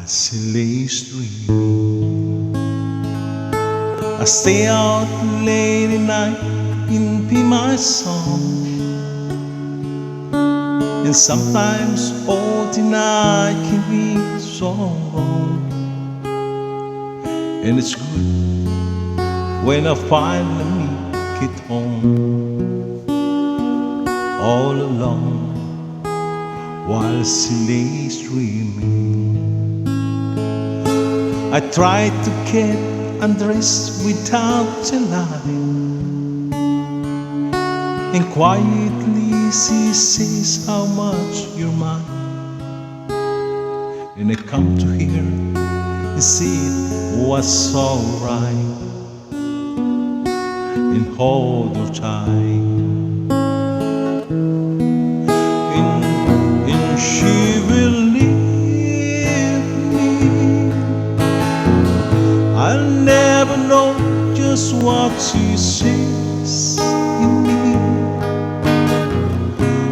while she lays dreaming. I stay out late at night and be my song, and sometimes all the night can be so long. And it's good when I finally make it home, all alone while she lays dreaming. I try to get undressed without a lie, and quietly she says how much you're mine. And I come to her and see it was alright, and hold her tight. And she will leave me. I'll never know just what she sees in me.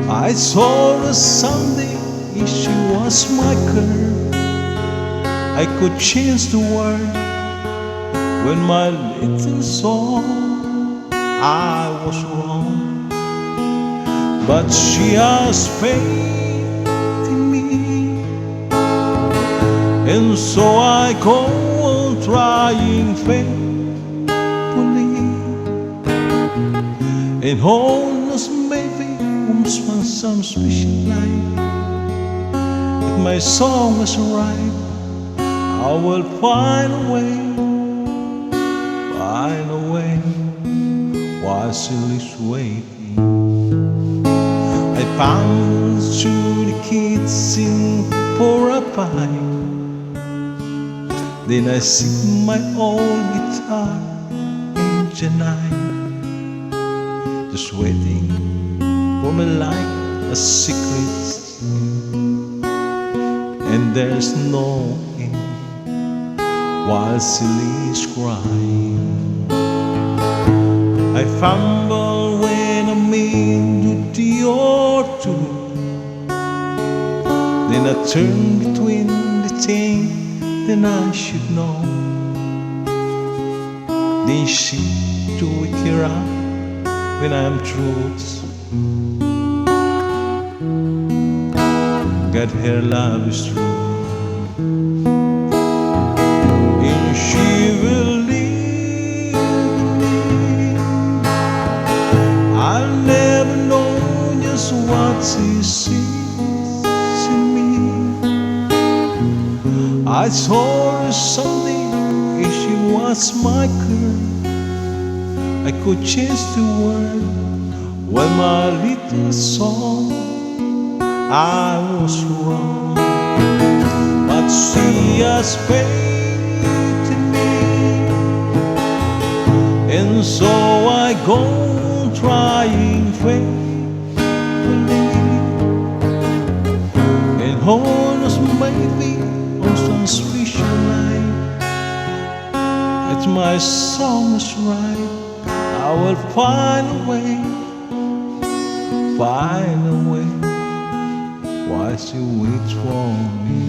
I saw her someday if she was my girl. I could change the world when my little soul I was wrong, but she has faith in me, and so I go on trying faithfully. And who knows, maybe once on some special night, if my song is right, I will find a way while she is waiting. I bounce through the kitchen for a bite, then I sing my old guitar in the night, just waiting for me like a secret, and there's no end while she is crying. I fumble when I'm in the or two, then I turn between the thing that I should know. Then she to wake her up when I'm through. God, her love is true. And she will leave me. I'll never know just what she sees in me. I saw her someday if she was my girl. I could change the world when my little soul I was wrong, but she has faith in me, and so I go on trying faithfully. And who knows, maybe on some special night, if my song is right, I will find a way while she waits for me.